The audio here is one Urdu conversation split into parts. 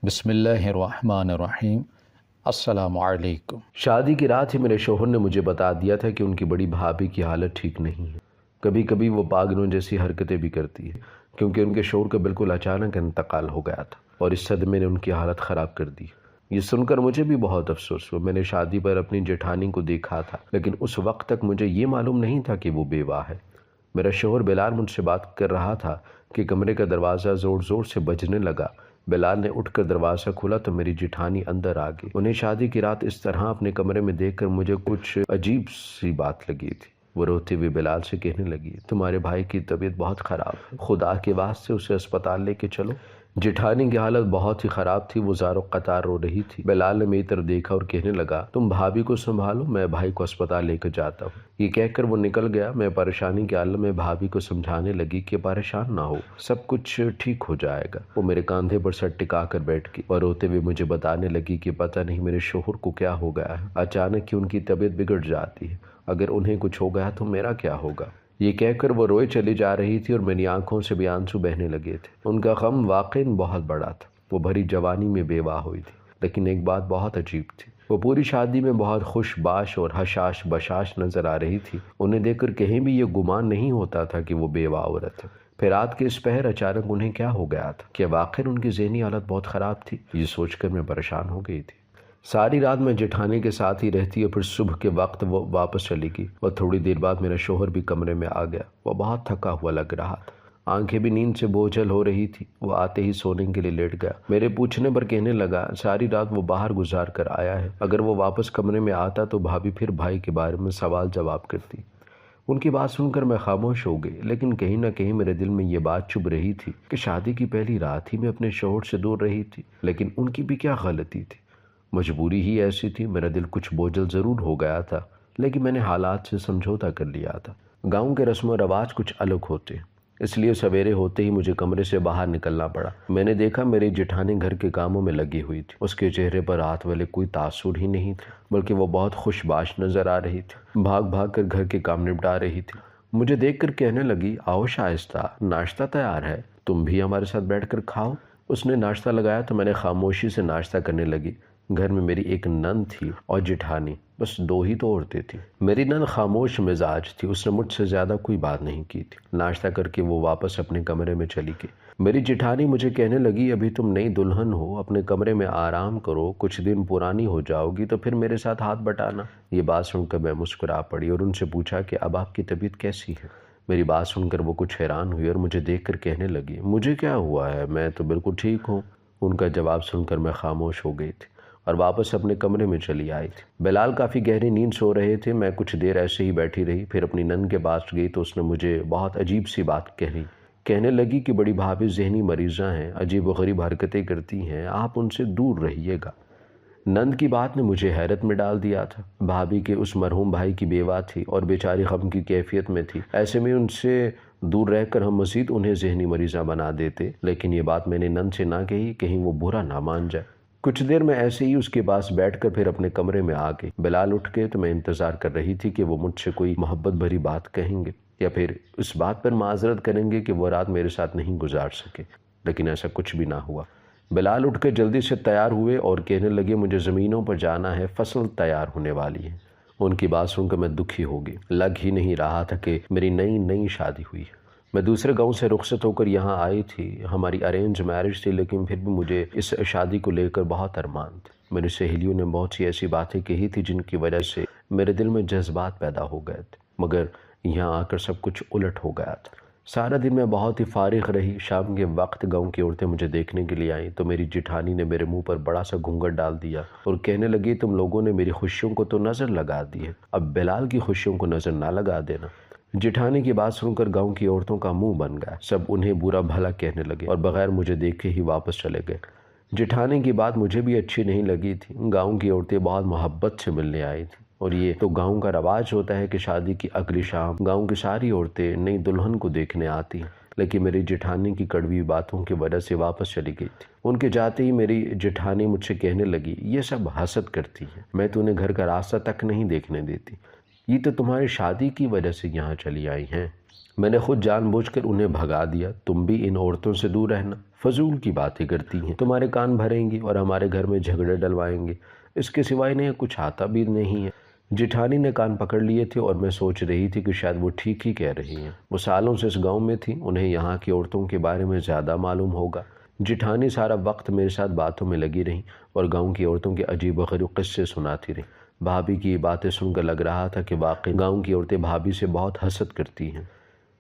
بسم اللہ الرحمن الرحیم۔ السلام علیکم۔ شادی کی رات ہی میرے شوہر نے مجھے بتا دیا تھا کہ ان کی بڑی بھابھی کی حالت ٹھیک نہیں ہے۔ کبھی کبھی وہ پاگلوں جیسی حرکتیں بھی کرتی ہے، کیونکہ ان کے شوہر کا بالکل اچانک انتقال ہو گیا تھا اور اس صدمے نے ان کی حالت خراب کر دی۔ یہ سن کر مجھے بھی بہت افسوس ہوا۔ میں نے شادی پر اپنی جیٹھانی کو دیکھا تھا، لیکن اس وقت تک مجھے یہ معلوم نہیں تھا کہ وہ بیوہ ہے۔ میرا شوہر بلال مجھ سے بات کر رہا تھا کہ کمرے کا دروازہ زور زور سے بجنے لگا۔ بلال نے اٹھ کر دروازہ کھولا تو میری جیٹھانی اندر آ گئی۔ انہیں شادی کی رات اس طرح اپنے کمرے میں دیکھ کر مجھے کچھ عجیب سی بات لگی تھی۔ وہ روتے ہوئے بلال سے کہنے لگی، تمہارے بھائی کی طبیعت بہت خراب ہے، خدا کے واسطے اسے اسپتال لے کے چلو۔ جیٹھانی کی حالت بہت ہی خراب تھی، وہ زار و قطار رو رہی تھی۔ بلال نے میری طرف دیکھا اور کہنے لگا، تم بھابھی کو سنبھالو، میں بھائی کو اسپتال لے کر جاتا ہوں۔ یہ کہہ کر وہ نکل گیا۔ میں پریشانی کے عالم میں بھابھی کو سمجھانے لگی کہ پریشان نہ ہو، سب کچھ ٹھیک ہو جائے گا۔ وہ میرے کاندھے پر سر ٹکا کر بیٹھ گئی اور روتے ہوئے مجھے بتانے لگی کہ پتہ نہیں میرے شوہر کو کیا ہو گیا ہے، اچانک ہی ان کی طبیعت بگڑ جاتی ہے، اگر انہیں کچھ ہو گیا تو میرا کیا ہوگا۔ یہ کہہ کر وہ روئے چلی جا رہی تھی اور میری آنکھوں سے بھی آنسو بہنے لگے تھے۔ ان کا غم واقعی بہت بڑا تھا۔ وہ بھری جوانی میں بیوہ ہوئی تھی، لیکن ایک بات بہت عجیب تھی، وہ پوری شادی میں بہت خوش باش اور حشاش بشاش نظر آ رہی تھی۔ انہیں دیکھ کر کہیں بھی یہ گمان نہیں ہوتا تھا کہ وہ بیوہ عورت ہے۔ پھر رات کے اس پہر اچانک انہیں کیا ہو گیا تھا؟ کیا واقعی ان کی ذہنی حالت بہت خراب تھی؟ یہ سوچ کر میں پریشان ہو گئی تھی۔ ساری رات میں جیٹھانی کے ساتھ ہی رہتی اور پھر صبح کے وقت وہ واپس چلی گئی اور تھوڑی دیر بعد میرا شوہر بھی کمرے میں آ گیا۔ وہ بہت تھکا ہوا لگ رہا تھا، آنکھیں بھی نیند سے بوجھل ہو رہی تھی۔ وہ آتے ہی سونے کے لیے لیٹ گیا۔ میرے پوچھنے پر کہنے لگا، ساری رات وہ باہر گزار کر آیا ہے، اگر وہ واپس کمرے میں آتا تو بھابھی پھر بھائی کے بارے میں سوال جواب کرتی۔ ان کی بات سن کر میں خاموش ہو گئی، لیکن کہیں نہ کہیں میرے دل میں یہ بات چبھ رہی تھی کہ شادی کی پہلی رات ہی میں اپنے شوہر سے دور رہی تھی، لیکن ان کی بھی کیا غلطی تھی؟ مجبوری ہی ایسی تھی۔ میرا دل کچھ بوجھل ضرور ہو گیا تھا، لیکن میں نے حالات سے سمجھوتا کر لیا تھا۔ گاؤں کے رسم و رواج کچھ الگ ہوتے ہیں، اس لیے سویرے ہوتے ہی مجھے کمرے سے باہر نکلنا پڑا۔ میں نے دیکھا میری جیٹھانی گھر کے کاموں میں لگی ہوئی تھی۔ اس کے چہرے پر رات والے کوئی تاثر ہی نہیں تھا، بلکہ وہ بہت خوش باش نظر آ رہی تھی، بھاگ بھاگ کر گھر کے کام نپٹا رہی تھی۔ مجھے دیکھ کر کہنے لگی، آؤ شائستہ، ناشتہ تیار ہے، تم بھی ہمارے ساتھ بیٹھ کر کھاؤ۔ اس نے ناشتہ لگایا تو میں نے خاموشی سے ناشتہ کرنے لگی۔ گھر میں میری ایک نند تھی اور جیٹھانی، بس دو ہی تو عورتیں تھیں۔ میری نند خاموش مزاج تھی، اس نے مجھ سے زیادہ کوئی بات نہیں کی تھی۔ ناشتہ کر کے وہ واپس اپنے کمرے میں چلی گئی۔ میری جیٹھانی مجھے کہنے لگی، ابھی تم نئی دلہن ہو، اپنے کمرے میں آرام کرو، کچھ دن پرانی ہو جاؤ گی تو پھر میرے ساتھ ہاتھ بٹانا۔ یہ بات سن کر میں مسکرا پڑی اور ان سے پوچھا کہ اب آپ کی طبیعت کیسی ہے؟ میری بات سن کر وہ کچھ حیران ہوئی اور مجھے دیکھ کر کہنے لگی، مجھے کیا ہوا ہے، میں تو بالکل ٹھیک ہوں۔ ان کا جواب سن کر میں خاموش ہو گئی تھی اور واپس اپنے کمرے میں چلی آئی تھی۔ بلال کافی گہری نیند سو رہے تھے۔ میں کچھ دیر ایسے ہی بیٹھی رہی، پھر اپنی نند کے پاس گئی تو اس نے مجھے بہت عجیب سی بات کہی۔ کہنے لگی کہ بڑی بھابھی ذہنی مریضہ ہیں، عجیب و غریب حرکتیں کرتی ہیں، آپ ان سے دور رہیے گا۔ نند کی بات نے مجھے حیرت میں ڈال دیا تھا۔ بھابھی کے اس مرحوم بھائی کی بیوہ تھی اور بیچاری غم کی کیفیت میں تھی، ایسے میں ان سے دور رہ کر ہم مزید انہیں ذہنی مریضہ بنا دیتے، لیکن یہ بات میں نے نند سے نہ کہی، کہیں وہ برا نہ مان جائے۔ کچھ دیر میں ایسے ہی اس کے پاس بیٹھ کر پھر اپنے کمرے میں آ گئی۔ بلال اٹھ گئے تو میں انتظار کر رہی تھی کہ وہ مجھ سے کوئی محبت بھری بات کہیں گے یا پھر اس بات پر معذرت کریں گے کہ وہ رات میرے ساتھ نہیں گزار سکے، لیکن ایسا کچھ بھی نہ ہوا۔ بلال اٹھ کر جلدی سے تیار ہوئے اور کہنے لگے، مجھے زمینوں پر جانا ہے، فصل تیار ہونے والی ہے۔ ان کی بات سن کر میں دکھی ہو گئی۔ لگ ہی نہیں رہا تھا کہ میری نئی شادی ہوئی ہے۔ میں دوسرے گاؤں سے رخصت ہو کر یہاں آئی تھی۔ ہماری ارینج میرج تھی، لیکن پھر بھی مجھے اس شادی کو لے کر بہت ارمان تھے۔ میری سہیلیوں نے بہت سی ایسی باتیں کہی تھی جن کی وجہ سے میرے دل میں جذبات پیدا ہو گئے تھے، مگر یہاں آ کر سب کچھ الٹ ہو گیا تھا۔ سارا دن میں بہت ہی فارغ رہی۔ شام کے وقت گاؤں کی عورتیں مجھے دیکھنے کے لیے آئیں تو میری جیٹھانی نے میرے منہ پر بڑا سا گھونگھٹ ڈال دیا اور کہنے لگی، تم لوگوں نے میری خوشیوں کو تو نظر لگا دی ہے، اب بلال کی خوشیوں کو نظر نہ لگا دینا۔ جیٹھانی کی بات سن کر گاؤں کی عورتوں کا منہ بن گیا، سب انہیں برا بھلا کہنے لگے اور بغیر مجھے دیکھے ہی واپس چلے گئے۔ جیٹھانی کی بات مجھے بھی اچھی نہیں لگی تھی۔ گاؤں کی عورتیں بہت محبت سے ملنے آئی تھیں اور یہ تو گاؤں کا رواج ہوتا ہے کہ شادی کی اگلی شام گاؤں کی ساری عورتیں نئی دلہن کو دیکھنے آتی ہیں، لیکن میری جیٹھانی کی کڑوی باتوں کی وجہ سے واپس چلی گئی تھی۔ ان کے جاتے ہی میری جیٹھانی مجھ سے کہنے لگی، یہ سب حسد کرتی ہے، میں تو انہیں گھر کا راستہ تک نہیں دیکھنے دیتی، یہ تو تمہاری شادی کی وجہ سے یہاں چلی آئی ہیں۔ میں نے خود جان بوجھ کر انہیں بھگا دیا۔ تم بھی ان عورتوں سے دور رہنا، فضول کی باتیں کرتی ہیں، تمہارے کان بھریں گی اور ہمارے گھر میں جھگڑے ڈلوائیں گے، اس کے سوائے انہیں کچھ آتا بھی نہیں ہے۔ جیٹھانی نے کان پکڑ لیے تھے اور میں سوچ رہی تھی کہ شاید وہ ٹھیک ہی کہہ رہی ہیں۔ وہ سالوں سے اس گاؤں میں تھی، انہیں یہاں کی عورتوں کے بارے میں زیادہ معلوم ہوگا۔ جیٹھانی سارا وقت میرے ساتھ باتوں میں لگی رہیں اور گاؤں کی عورتوں کے عجیب و غریب قصے سناتی رہیں۔ بھابھی کی یہ باتیں سن کر لگ رہا تھا کہ واقعی گاؤں کی عورتیں بھابھی سے بہت حسد کرتی ہیں۔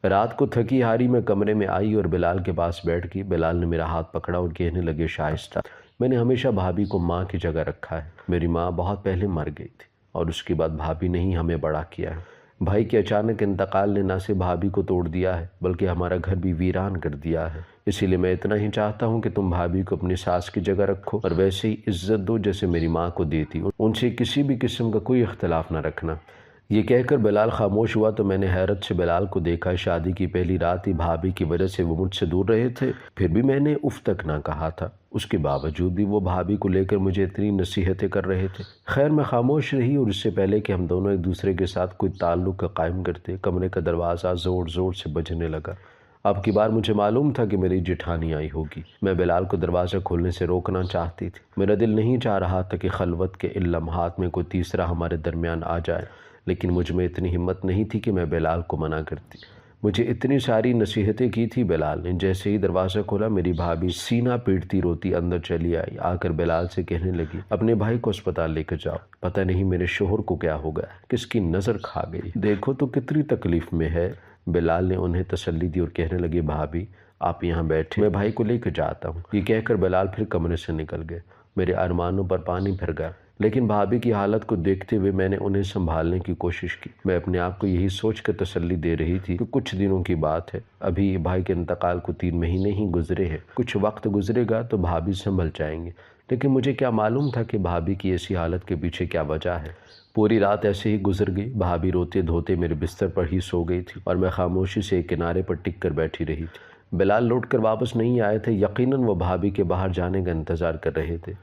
رات کو تھکی ہاری میں کمرے میں آئی اور بلال کے پاس بیٹھ گئی۔ بلال نے میرا ہاتھ پکڑا اور کہنے لگے، شائستہ، میں نے ہمیشہ بھابھی کو ماں کی جگہ رکھا ہے۔ میری ماں بہت پہلے مر گئی تھی اور اس کے بعد بھابھی نے ہی ہمیں بڑا کیا ہے۔ بھائی کے اچانک انتقال نے نہ صرف بھابھی کو توڑ دیا ہے بلکہ ہمارا گھر بھی ویران کر دیا ہے۔ اسی لیے میں اتنا ہی چاہتا ہوں کہ تم بھابھی کو اپنی ساس کی جگہ رکھو اور ویسے ہی عزت دو جیسے میری ماں کو دیتی، ان سے کسی بھی قسم کا کوئی اختلاف نہ رکھنا۔ یہ کہہ کر بلال خاموش ہوا تو میں نے حیرت سے بلال کو دیکھا۔ شادی کی پہلی رات ہی بھابھی کی وجہ سے وہ مجھ سے دور رہے تھے، پھر بھی میں نے اف تک نہ کہا تھا۔ اس کے باوجود بھی وہ بھابھی کو لے کر مجھے اتنی نصیحتیں کر رہے تھے۔ خیر میں خاموش رہی اور اس سے پہلے کہ ہم دونوں ایک دوسرے کے ساتھ کوئی تعلق قائم کرتے، کمرے کا دروازہ زور زور سے بجنے لگا۔ اب کی بار مجھے معلوم تھا کہ میری جیٹھانی آئی ہوگی۔ میں بلال کو دروازہ کھولنے سے روکنا چاہتی تھی۔ میرا دل نہیں چاہ رہا تھا کہ خلوت کے ان لمحات میں کوئی تیسرا ہمارے درمیان آ جائے، لیکن مجھ میں اتنی ہمت نہیں تھی کہ میں بلال کو منع کرتی۔ مجھے اتنی ساری نصیحتیں کی تھی بلال نے۔ جیسے ہی دروازہ کھولا میری بھابھی سینہ پیٹتی روتی اندر چلی آئی، آ کر بلال سے کہنے لگی، اپنے بھائی کو اسپتال لے کر جاؤ، پتہ نہیں میرے شوہر کو کیا ہو گیا، کس کی نظر کھا گئی، دیکھو تو کتنی تکلیف میں ہے۔ بلال نے انہیں تسلی دی اور کہنے لگے، بھابھی آپ یہاں بیٹھے، میں بھائی کو لے کر جاتا ہوں۔ یہ کہہ کر بلال پھر کمرے سے نکل گئے۔ میرے ارمانوں پر پانی پھر گیا، لیکن بھابھی کی حالت کو دیکھتے ہوئے میں نے انہیں سنبھالنے کی کوشش کی۔ میں اپنے آپ کو یہی سوچ کر تسلی دے رہی تھی کہ کچھ دنوں کی بات ہے، ابھی بھائی کے انتقال کو 3 مہینے ہی گزرے ہیں، کچھ وقت گزرے گا تو بھابھی سنبھل جائیں گے۔ لیکن مجھے کیا معلوم تھا کہ بھابھی کی ایسی حالت کے پیچھے کیا وجہ ہے۔ پوری رات ایسے ہی گزر گئی۔ بھابھی روتے دھوتے میرے بستر پر ہی سو گئی تھی اور میں خاموشی سے ایک کنارے پر ٹک کر بیٹھی رہی تھی۔ بلال لوٹ کر واپس نہیں آئے تھے، یقیناً وہ بھابھی کے باہر جانے کا انتظار کر رہے تھے۔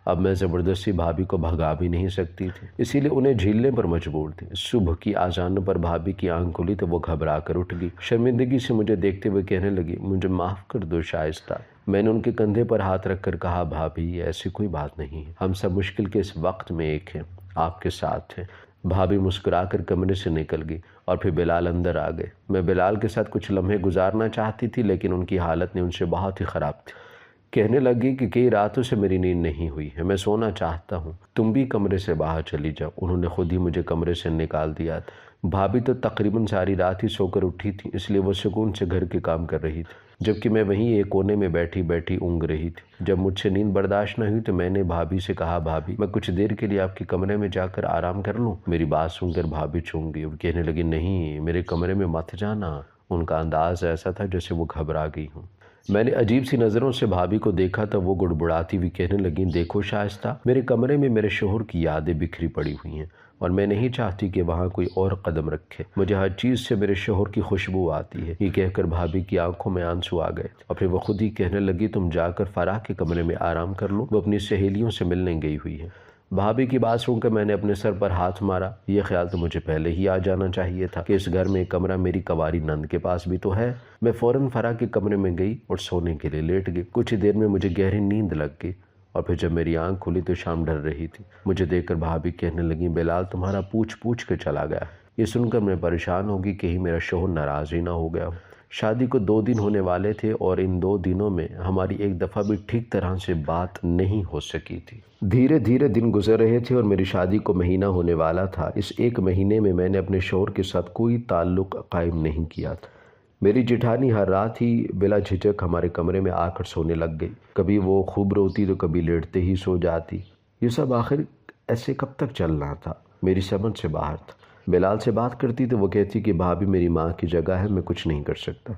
اب میں زبردستی بھابھی کو بھگا بھی نہیں سکتی تھی، اسی لیے انہیں جھیلنے پر مجبور تھی۔ صبح کی آذان پر بھابھی کی آنکھ کھلی تو وہ گھبرا کر اٹھ گئی۔ شرمندگی سے مجھے دیکھتے ہوئے کہنے لگی، مجھے معاف کر دو شائستہ۔ میں نے ان کے کندھے پر ہاتھ رکھ کر کہا، بھابھی ایسی کوئی بات نہیں ہے، ہم سب مشکل کے اس وقت میں ایک ہیں، آپ کے ساتھ ہیں۔ بھابھی مسکرا کر کمرے سے نکل گئی اور پھر بلال اندر آ گئے۔ میں بلال کے ساتھ کچھ لمحے گزارنا چاہتی تھی، لیکن ان کی حالت نے ان سے بہت ہی خراب تھی۔ کہنے لگی کہ کئی راتوں سے میری نیند نہیں ہوئی ہے، میں سونا چاہتا ہوں، تم بھی کمرے سے باہر چلی جاؤ۔ انہوں نے خود ہی مجھے کمرے سے نکال دیا تھا۔ بھابھی تو تقریباً ساری رات ہی سو کر اٹھی تھی، اس لیے وہ سکون سے گھر کے کام کر رہی تھی، جبکہ میں وہیں ایک کونے میں بیٹھی بیٹھی اونگ رہی تھی۔ جب مجھ سے نیند برداشت نہ ہوئی تو میں نے بھابھی سے کہا، بھابھی میں کچھ دیر کے لیے آپ کے کمرے میں جا کر آرام کر لوں؟ میری بات سن کر بھابھی چونک گئی اور کہنے لگی، نہیں، میرے کمرے میں مت جانا۔ ان کا انداز ایسا تھا جیسے وہ گھبرا گئی ہوں۔ میں نے عجیب سی نظروں سے بھابھی کو دیکھا تو وہ گڑبڑاتی ہوئی کہنے لگیں، دیکھو شائستہ، میرے کمرے میں میرے شوہر کی یادیں بکھری پڑی ہوئی ہیں اور میں نہیں چاہتی کہ وہاں کوئی اور قدم رکھے، مجھے ہر چیز سے میرے شوہر کی خوشبو آتی ہے۔ یہ کہہ کر بھابھی کی آنکھوں میں آنسو آ گئے اور پھر وہ خود ہی کہنے لگی، تم جا کر فرح کے کمرے میں آرام کر لو، وہ اپنی سہیلیوں سے ملنے گئی ہوئی ہے۔ بھابھی کی بات سن کر میں نے اپنے سر پر ہاتھ مارا۔ یہ خیال تو مجھے پہلے ہی آ جانا چاہیے تھا کہ اس گھر میں ایک کمرہ میری کنواری نند کے پاس بھی تو ہے۔ میں فوراً فرح کے کمرے میں گئی اور سونے کے لیے لیٹ گئی۔ کچھ دیر میں مجھے گہری نیند لگ گئی اور پھر جب میری آنکھ کھلی تو شام ڈھل رہی تھی۔ مجھے دیکھ کر بھابھی کہنے لگیں، بلال تمہارا پوچھ کر چلا گیا۔ یہ سن کر میں پریشان ہوگی کہیں میرا شوہر ناراض ہی نہ ہو گیا ہو۔ شادی کو 2 دن ہونے والے تھے اور ان 2 دنوں میں ہماری ایک دفعہ بھی ٹھیک طرح سے بات نہیں ہو سکی تھی۔ دھیرے دھیرے دن گزر رہے تھے اور میری شادی کو مہینہ ہونے والا تھا۔ اس 1 مہینے میں میں نے اپنے شوہر کے ساتھ کوئی تعلق قائم نہیں کیا تھا۔ میری جیٹھانی ہر رات ہی بلا جھجک ہمارے کمرے میں آ کر سونے لگ گئی۔ کبھی وہ خوب روتی تو کبھی لیٹتے ہی سو جاتی۔ یہ سب آخر ایسے کب تک چلنا تھا، میری سمجھ سے باہر تھا۔ بلال سے بات کرتی تو وہ کہتی کہ بھابھی میری ماں کی جگہ ہے، میں کچھ نہیں کر سکتا،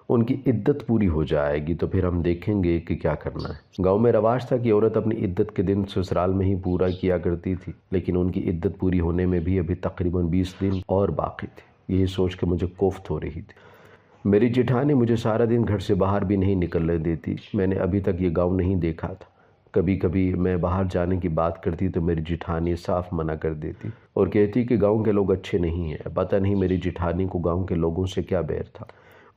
ان کی عدت پوری ہو جائے گی تو پھر ہم دیکھیں گے کہ کیا کرنا ہے۔ گاؤں میں رواج تھا کہ عورت اپنی عدت کے دن سسرال میں ہی پورا کیا کرتی تھی، لیکن ان کی عدت پوری ہونے میں بھی ابھی تقریباً 20 دن اور باقی تھے۔ یہی سوچ کے مجھے کوفت ہو رہی تھی۔ میری جیٹھانی مجھے سارا دن گھر سے باہر بھی نہیں نکلنے دیتی۔ میں نے ابھی تک یہ گاؤں نہیں دیکھا تھا، کبھی کبھی میں باہر جانے کی بات کرتی تو میری جٹھانی صاف منع کر دیتی اور کہتی کہ گاؤں کے لوگ اچھے نہیں ہیں۔ پتہ نہیں میری جٹھانی کو گاؤں کے لوگوں سے کیا بیر تھا۔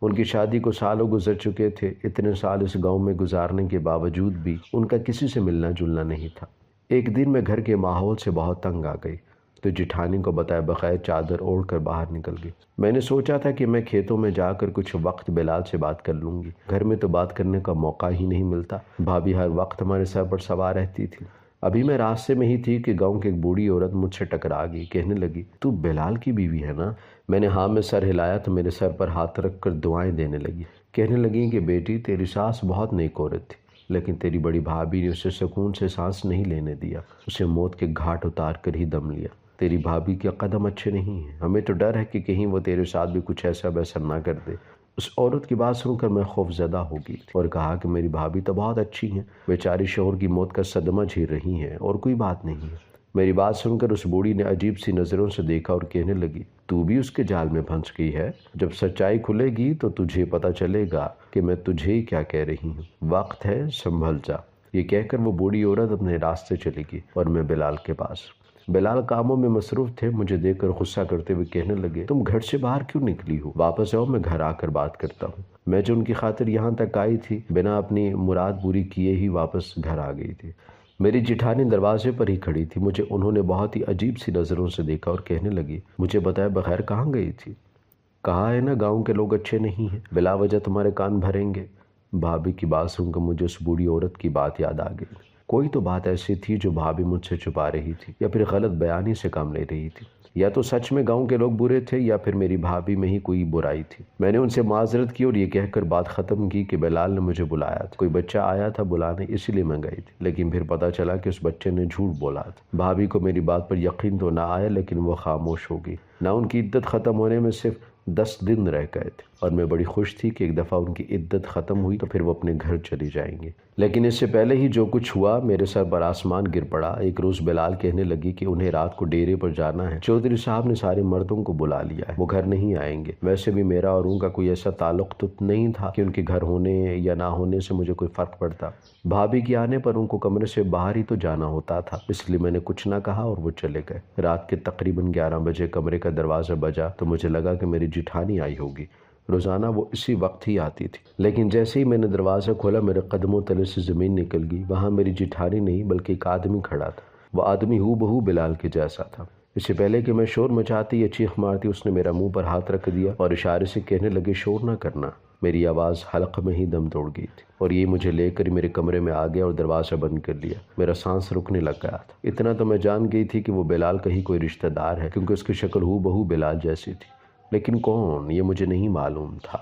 ان کی شادی کو سالوں گزر چکے تھے، اتنے سال اس گاؤں میں گزارنے کے باوجود بھی ان کا کسی سے ملنا جلنا نہیں تھا۔ ایک دن میں گھر کے ماحول سے بہت تنگ آ گئی تو جٹھانی کو بتائے بغیر چادر اوڑھ کر باہر نکل گئی۔ میں نے سوچا تھا کہ میں کھیتوں میں جا کر کچھ وقت بلال سے بات کر لوں گی، گھر میں تو بات کرنے کا موقع ہی نہیں ملتا، بھابھی ہر وقت ہمارے سر پر سوار رہتی تھی۔ ابھی میں راستے میں ہی تھی کہ گاؤں کی ایک بوڑھی عورت مجھ سے ٹکرا گئی، کہنے لگی تو بلال کی بیوی ہے نا؟ میں نے ہاں میں سر ہلایا تو میرے سر پر ہاتھ رکھ کر دعائیں دینے لگی، کہنے لگی کہ بیٹی تیری ساس بہت نیک عورت تھی، لیکن تیری بڑی بھابھی نے اسے سکون سے سانس نہیں لینے دیا، اسے موت کے گھاٹ اتار کر ہی دم لیا۔ تیری بھابھی کے قدم اچھے نہیں ہیں، ہمیں تو ڈر ہے کہ کہیں وہ تیرے ساتھ بھی کچھ ایسا ویسا نہ کر دے۔ اس عورت کی بات سن کر میں خوف زدہ ہو گئی اور کہا کہ میری بھابھی تو بہت اچھی ہیں، بیچاری شوہر کی موت کا صدمہ جھیل رہی ہیں اور کوئی بات نہیں ہے۔ میری بات سن کر اس بوڑھی نے عجیب سی نظروں سے دیکھا اور کہنے لگی تو بھی اس کے جال میں پھنس گئی ہے، جب سچائی کھلے گی تو تجھے پتہ چلے گا کہ میں تجھے ہی کیا کہہ رہی ہوں، وقت ہے سنبھل جا۔ یہ کہہ کر وہ بوڑھی عورت اپنے راستے چلی گئی اور میں بلال کے پاس۔ بلال کاموں میں مصروف تھے، مجھے دیکھ کر غصہ کرتے ہوئے کہنے لگے تم گھر سے باہر کیوں نکلی ہو؟ واپس آؤ، میں گھر آ کر بات کرتا ہوں۔ میں جو ان کی خاطر یہاں تک آئی تھی بنا اپنی مراد پوری کیے ہی واپس گھر آ گئی تھی۔ میری جٹھانی دروازے پر ہی کھڑی تھی، مجھے انہوں نے بہت ہی عجیب سی نظروں سے دیکھا اور کہنے لگی مجھے بتائے بغیر کہاں گئی تھی؟ کہا ہے نا گاؤں کے لوگ اچھے نہیں ہیں، بلا وجہ تمہارے کان بھریں گے۔ بھابھی کی بات سن کر مجھے اس بوڑھی عورت کی بات یاد آ گئی۔ کوئی تو بات ایسی تھی جو بھابھی مجھ سے چھپا رہی تھی یا پھر غلط بیانی سے کام لے رہی تھی، یا تو سچ میں گاؤں کے لوگ برے تھے یا پھر میری بھابھی میں ہی کوئی برائی تھی۔ میں نے ان سے معذرت کی اور یہ کہہ کر بات ختم کی کہ بلال نے مجھے بلایا تھا، کوئی بچہ آیا تھا بلانے اسی لیے میں گئی تھی، لیکن پھر پتہ چلا کہ اس بچے نے جھوٹ بولا تھا۔ بھابھی کو میری بات پر یقین تو نہ آیا لیکن وہ خاموش ہو گئی، نہ ان کی عدت ختم ہونے میں صرف 10 دن رہ گئے تھے اور میں بڑی خوش تھی کہ ایک دفعہ ان کی عدت ختم ہوئی تو پھر وہ اپنے گھر چلی جائیں گے۔ لیکن اس سے پہلے ہی جو کچھ ہوا میرے سر پر آسمان گر پڑا۔ ایک روز بلال کہنے لگی کہ انہیں رات کو ڈیرے پر جانا ہے، چودھری صاحب نے سارے مردوں کو بلا لیا ہے، وہ گھر نہیں آئیں گے۔ ویسے بھی میرا اور ان کا کوئی ایسا تعلق تو نہیں تھا کہ ان کے گھر ہونے یا نہ ہونے سے مجھے کوئی فرق پڑتا۔ بھابھی کے آنے پر ان کو کمرے سے باہر ہی تو جانا ہوتا تھا، اس لیے میں نے کچھ نہ کہا اور وہ چلے گئے۔ رات کے تقریباً 11 بجے کمرے کا دروازہ بجا تو مجھے لگا کہ میری جٹھانی آئی ہوگی، روزانہ وہ اسی وقت ہی آتی تھی، لیکن جیسے ہی میں نے دروازہ کھولا میرے قدموں تلے سے زمین نکل گئی۔ وہاں میری جٹھانی نہیں بلکہ ایک آدمی کھڑا تھا، وہ آدمی ہو بہو بلال کے جیسا تھا۔ اس سے پہلے کہ میں شور مچاتی یا چیخ مارتی اس نے میرا منہ پر ہاتھ رکھ دیا اور اشارے سے کہنے لگے شور نہ کرنا۔ میری آواز حلق میں ہی دم توڑ گئی تھی اور یہ مجھے لے کر میرے کمرے میں آ گیا اور دروازہ بند کر لیا۔ میرا سانس رکنے لگ گیا تھا۔ اتنا تو میں جان گئی تھی کہ وہ بلال کا ہی کوئی رشتہ دار ہے کیونکہ اس کی شکل ہو بہو بلال جیسی تھی، لیکن کون یہ مجھے نہیں معلوم تھا۔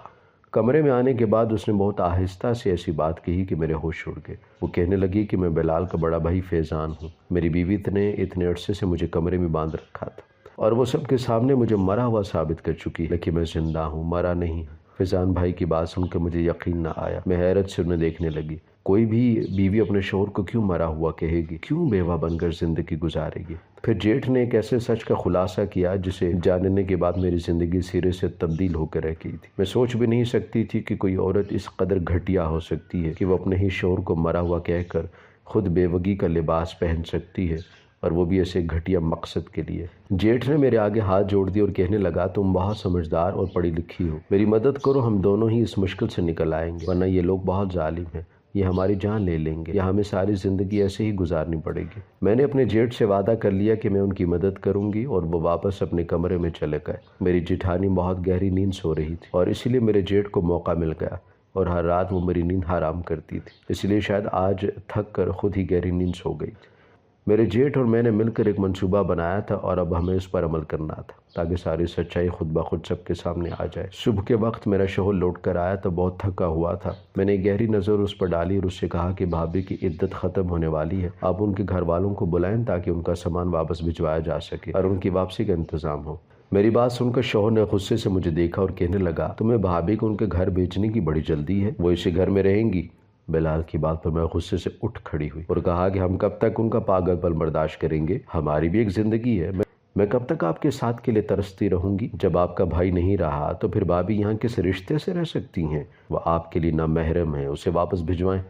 کمرے میں آنے کے بعد اس نے بہت آہستہ سے ایسی بات کہی کہ میرے ہوش اڑ گئے۔ وہ کہنے لگی کہ میں بلال کا بڑا بھائی فیضان ہوں، میری بیوی نے اتنے عرصے سے مجھے کمرے میں باندھ رکھا تھا اور وہ سب کے سامنے مجھے مرا ہوا ثابت کر چکی، لیکن میں زندہ ہوں، مرا نہیں۔ فیضان بھائی کی بات سن کے مجھے یقین نہ آیا، میں حیرت سے انہیں دیکھنے لگی۔ کوئی بھی بیوی اپنے شوہر کو کیوں مرا ہوا کہے گی، کیوں بیوہ بن کر زندگی گزارے گی؟ پھر جیٹھ نے ایک ایسے سچ کا خلاصہ کیا جسے جاننے کے بعد میری زندگی سرے سے تبدیل ہو کر رہ گئی تھی۔ میں سوچ بھی نہیں سکتی تھی کہ کوئی عورت اس قدر گھٹیا ہو سکتی ہے کہ وہ اپنے ہی شوہر کو مرا ہوا کہہ کر خود بیوگی کا لباس پہن سکتی ہے، اور وہ بھی ایسے گھٹیا مقصد کے لیے۔ جیٹھ نے میرے آگے ہاتھ جوڑ دی اور کہنے لگا تم بہت سمجھدار اور پڑھی لکھی ہو، میری مدد کرو، ہم دونوں ہی اس مشکل سے نکل آئیں گے، ورنہ یہ لوگ بہت ظالم ہیں، یہ ہماری جان لے لیں گے یا ہمیں ساری زندگی ایسے ہی گزارنی پڑے گی۔ میں نے اپنے جیٹھ سے وعدہ کر لیا کہ میں ان کی مدد کروں گی اور وہ واپس اپنے کمرے میں چلے گئے۔ میری جٹھانی بہت گہری نیند سو رہی تھی اور اسی لیے میرے جیٹھ کو موقع مل گیا اور ہر رات وہ میری نیند حرام کرتی تھی، اس لیے شاید آج تھک کر خود ہی گہری نیند سو گئی تھی۔ میرے جیٹھ اور میں نے مل کر ایک منصوبہ بنایا تھا اور اب ہمیں اس پر عمل کرنا تھا تاکہ ساری سچائی خود بخود سب کے سامنے آ جائے۔ صبح کے وقت میرا شوہر لوٹ کر آیا تو بہت تھکا ہوا تھا۔ میں نے گہری نظر اس پر ڈالی اور اس سے کہا کہ بھابھی کی عدت ختم ہونے والی ہے، آپ ان کے گھر والوں کو بلائیں تاکہ ان کا سامان واپس بھجوایا جا سکے اور ان کی واپسی کا انتظام ہو۔ میری بات سن کر شوہر نے غصے سے مجھے دیکھا اور کہنے لگا تمہیں بھابھی کو ان کے گھر بیچنے کی بڑی جلدی ہے، وہ اسی گھر میں رہیں گی۔ بلال کی بات پر میں غصے سے اٹھ کھڑی ہوئی اور کہا کہ ہم کب تک ان کا پاگل پن برداشت کریں گے، ہماری بھی ایک زندگی ہے، میں کب تک آپ کے ساتھ کے لیے ترستی رہوں گی؟ جب آپ کا بھائی نہیں رہا تو پھر بھابھی یہاں کس رشتے سے رہ سکتی ہیں؟ وہ آپ کے لیے نامحرم ہے، اسے واپس بھجوائیں۔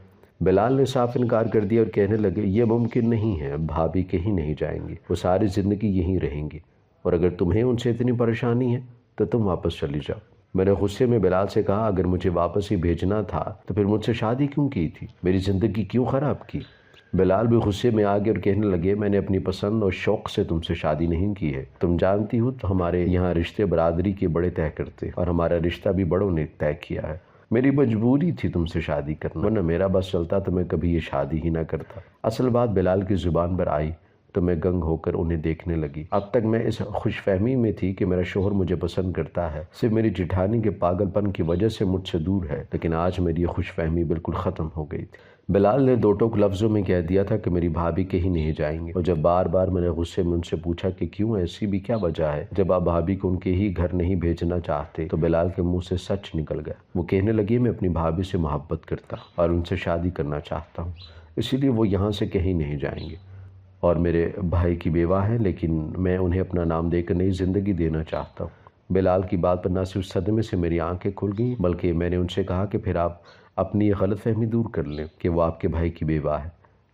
بلال نے صاف انکار کر دیا اور کہنے لگے یہ ممکن نہیں ہے، بھابھی کہیں نہیں جائیں گی، وہ ساری زندگی یہیں رہیں گی، اور اگر تمہیں ان سے اتنی پریشانی ہے تو تم واپس چلی جاؤ۔ میں نے غصے میں بلال سے کہا اگر مجھے واپس ہی بھیجنا تھا تو پھر مجھ سے شادی کیوں کی تھی، میری زندگی کیوں خراب کی؟ بلال بھی غصے میں آ گئے اور کہنے لگے میں نے اپنی پسند اور شوق سے تم سے شادی نہیں کی ہے، تم جانتی ہو تو ہمارے یہاں رشتے برادری کے بڑے طے کرتے اور ہمارا رشتہ بھی بڑوں نے طے کیا ہے، میری مجبوری تھی تم سے شادی کرنا، ورنہ میرا بس چلتا تو میں کبھی یہ شادی ہی نہ کرتا۔ اصل بات بلال کی زبان پر آئی تو میں گنگ ہو کر انہیں دیکھنے لگی۔ اب تک میں اس خوش فہمی میں تھی کہ میرا شوہر مجھے پسند کرتا ہے، صرف میری جٹھانی کے پاگل پن کی وجہ سے مجھ سے دور ہے، لیکن آج میری یہ خوش فہمی بالکل ختم ہو گئی تھی۔ بلال نے دو ٹوک لفظوں میں کہہ دیا تھا کہ میری بھابھی کہیں نہیں جائیں گے، اور جب بار بار میں نے غصے میں ان سے پوچھا کہ کیوں، ایسی بھی کیا وجہ ہے جب آپ بھابھی کو ان کے ہی گھر نہیں بھیجنا چاہتے، تو بلال کے منہ سے سچ نکل گیا۔ وہ کہنے لگے میں اپنی بھابھی سے محبت کرتا اور ان سے شادی کرنا چاہتا ہوں، اسی لیے وہ یہاں سے کہیں نہیں جائیں گے، اور میرے بھائی کی بیوہ ہیں، لیکن میں انہیں اپنا نام دے کر نئی زندگی دینا چاہتا ہوں۔ بلال کی بات پر نہ صرف صدمے سے میری آنکھیں کھل گئیں، بلکہ میں نے ان سے کہا کہ پھر آپ اپنی یہ غلط فہمی دور کر لیں کہ وہ آپ کے بھائی کی بیوہ ہے،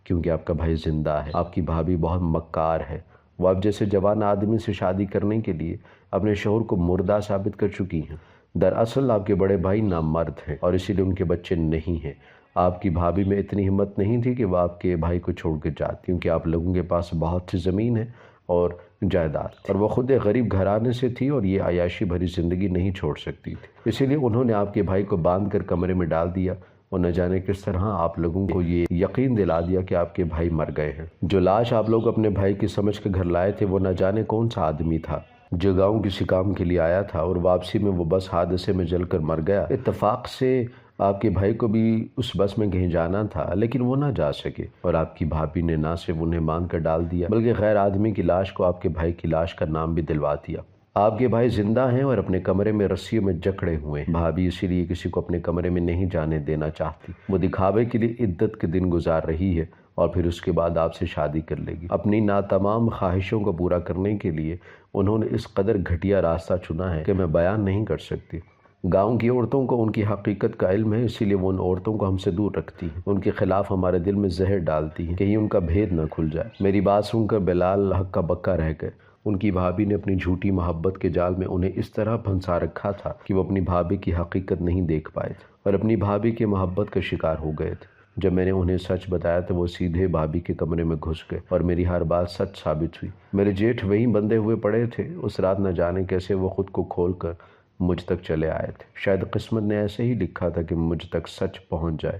کیونکہ آپ کا بھائی زندہ ہے، آپ کی بھابھی بہت مکار ہے، وہ آپ جیسے جوان آدمی سے شادی کرنے کے لیے اپنے شوہر کو مردہ ثابت کر چکی ہیں۔ دراصل آپ کے بڑے بھائی نامرد ہیں اور اسی لیے ان کے بچے نہیں ہیں۔ آپ کی بھابھی میں اتنی ہمت نہیں تھی کہ وہ آپ کے بھائی کو چھوڑ کے جاتی، کیونکہ آپ لوگوں کے پاس بہت سی زمین ہے اور جائیداد، اور وہ خود ایک غریب گھرانے سے تھی اور یہ عیاشی بھری زندگی نہیں چھوڑ سکتی تھی، اسی لیے انہوں نے آپ کے بھائی کو باندھ کر کمرے میں ڈال دیا اور نہ جانے کس طرح آپ لوگوں کو یہ یقین دلا دیا کہ آپ کے بھائی مر گئے ہیں۔ جو لاش آپ لوگ اپنے بھائی کی سمجھ کے گھر لائے تھے وہ نہ جانے کون سا آدمی تھا جو گاؤں کسی کام کے لیے آیا تھا اور واپسی میں وہ بس حادثے میں جل کر مر گیا۔ اتفاق سے آپ کے بھائی کو بھی اس بس میں کہیں جانا تھا لیکن وہ نہ جا سکے، اور آپ کی بھابھی نے نہ صرف انہیں باندھ کر ڈال دیا بلکہ غیر آدمی کی لاش کو آپ کے بھائی کی لاش کا نام بھی دلوا دیا۔ آپ کے بھائی زندہ ہیں اور اپنے کمرے میں رسیوں میں جکڑے ہوئے ہیں، بھابھی اسی لیے کسی کو اپنے کمرے میں نہیں جانے دینا چاہتی، وہ دکھاوے کے لیے عدت کے دن گزار رہی ہے اور پھر اس کے بعد آپ سے شادی کر لے گی۔ اپنی ناتمام خواہشوں کو پورا کرنے کے لیے انہوں نے اس قدر گھٹیا راستہ چنا ہے کہ میں بیان نہیں کر سکتی۔ گاؤں کی عورتوں کو ان کی حقیقت کا علم ہے، اسی لیے وہ ان عورتوں کو ہم سے دور رکھتی ہیں، ان کے خلاف ہمارے دل میں زہر ڈالتی ہیں، کہیں ان کا بھید نہ کھل جائے۔ میری بات سن کر بلال ہکا بکا رہ گئے۔ ان کی بھابھی نے اپنی جھوٹی محبت کے جال میں انہیں اس طرح پھنسا رکھا تھا کہ وہ اپنی بھابھی کی حقیقت نہیں دیکھ پائے تھے اور اپنی بھابھی کے محبت کا شکار ہو گئے تھے۔ جب میں نے انہیں سچ بتایا تو وہ سیدھے بھابھی کے کمرے میں گھس گئے اور میری ہر بات سچ ثابت ہوئی۔ میرے جیٹھ وہیں بندھے ہوئے پڑے تھے، اس رات نہ جانے کیسے وہ خود کو کھول کر مجھ تک چلے آئے تھے، شاید قسمت نے ایسے ہی لکھا تھا کہ مجھ تک سچ پہنچ جائے۔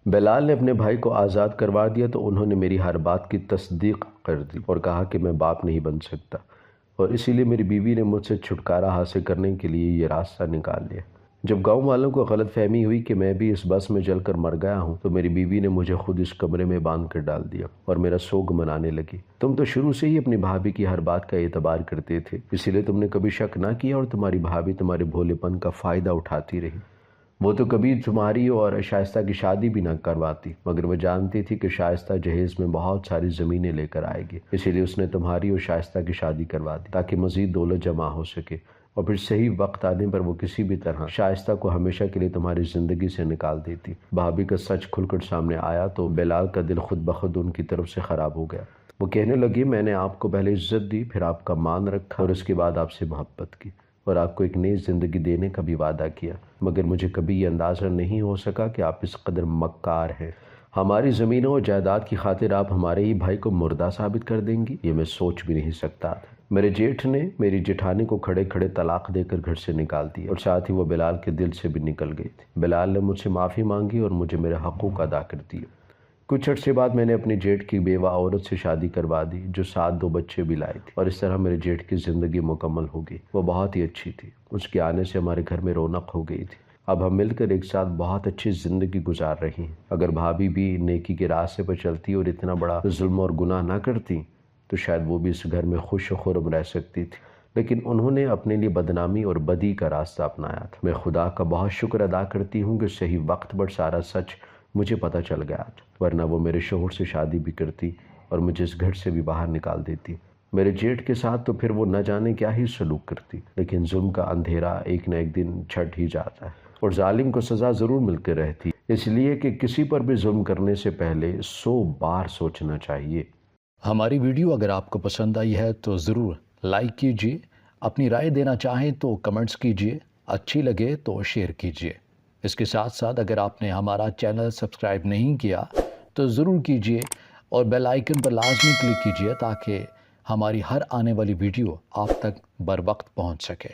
بلال نے اپنے بھائی کو آزاد کروا دیا تو انہوں نے میری ہر بات کی تصدیق کر دی اور کہا کہ میں باپ نہیں بن سکتا، اور اسی لیے میری بیوی نے مجھ سے چھٹکارا حاصل کرنے کے لیے یہ راستہ نکال لیا۔ جب گاؤں والوں کو غلط فہمی ہوئی کہ میں بھی اس بس میں جل کر مر گیا ہوں تو میری بیوی نے مجھے خود اس کمرے میں باندھ کر ڈال دیا اور میرا سوگ منانے لگی۔ تم تو شروع سے ہی اپنی بھابھی کی ہر بات کا اعتبار کرتے تھے، اسی لیے تم نے کبھی شک نہ کیا اور تمہاری بھابھی تمہارے بھولے پن کا فائدہ اٹھاتی رہی۔ وہ تو کبھی تمہاری اور شائستہ کی شادی بھی نہ کرواتی، مگر وہ جانتی تھی کہ شائستہ جہیز میں بہت ساری زمینیں لے کر آئے گی، اسی لیے اس نے تمہاری اور شائستہ کی شادی کروا دی تاکہ مزید دولت جمع ہو سکے، اور پھر صحیح وقت آنے پر وہ کسی بھی طرح شائستہ کو ہمیشہ کے لیے تمہاری زندگی سے نکال دیتی۔ بھابھی کا سچ کھل کر سامنے آیا تو بلال کا دل خود بخود ان کی طرف سے خراب ہو گیا۔ وہ کہنے لگی میں نے آپ کو پہلے عزت دی، پھر آپ کا مان رکھا اور اس کے بعد آپ سے محبت کی اور آپ کو ایک نئی زندگی دینے کا بھی وعدہ کیا، مگر مجھے کبھی یہ اندازہ نہیں ہو سکا کہ آپ اس قدر مکار ہیں۔ ہماری زمینوں اور جائیداد کی خاطر آپ ہمارے ہی بھائی کو مردہ ثابت کر دیں گی، یہ میں سوچ بھی نہیں سکتا تھا۔ میرے جیٹھ نے میری جٹھانی کو کھڑے کھڑے طلاق دے کر گھر سے نکال دیا اور ساتھ ہی وہ بلال کے دل سے بھی نکل گئی تھی۔ بلال نے مجھ سے معافی مانگی اور مجھے میرے حقوق ادا کر دیے۔ کچھ عرصے بعد میں نے اپنی جیٹھ کی بیوہ عورت سے شادی کروا دی جو ساتھ 2 بچے بھی لائی تھی، اور اس طرح میرے جیٹھ کی زندگی مکمل ہو گئی۔ وہ بہت ہی اچھی تھی، اس کے آنے سے ہمارے گھر میں رونق ہو گئی تھی۔ اب ہم مل کر ایک ساتھ بہت اچھی زندگی گزار رہی ہیں۔ اگر بھابھی بھی نیکی کے راستے پر چلتی اور اتنا بڑا ظلم اور گناہ نہ کرتی تو شاید وہ بھی اس گھر میں خوش و خرم رہ سکتی تھی، لیکن انہوں نے اپنے لیے بدنامی اور بدی کا راستہ اپنایا تھا۔ میں خدا کا بہت شکر ادا کرتی ہوں کہ صحیح وقت پر سارا سچ مجھے پتہ چل گیا تھا، ورنہ وہ میرے شوہر سے شادی بھی کرتی اور مجھے اس گھر سے بھی باہر نکال دیتی۔ میرے جیٹھ کے ساتھ تو پھر وہ نہ جانے کیا ہی سلوک کرتی، لیکن ظلم کا اندھیرا ایک نہ ایک دن چھٹ ہی جاتا ہے اور ظالم کو سزا ضرور ملتی رہتی۔ اس لیے کہ کسی پر بھی ظلم کرنے سے پہلے 100 بار سوچنا چاہیے۔ ہماری ویڈیو اگر آپ کو پسند آئی ہے تو ضرور لائک کیجیے، اپنی رائے دینا چاہیں تو کمنٹس کیجیے، اچھی لگے تو شیئر کیجیے۔ اس کے ساتھ ساتھ اگر آپ نے ہمارا چینل سبسکرائب نہیں کیا تو ضرور کیجیے اور بیل آئیکن پر لازمی کلک کیجیے تاکہ ہماری ہر آنے والی ویڈیو آپ تک بر وقت پہنچ سکے۔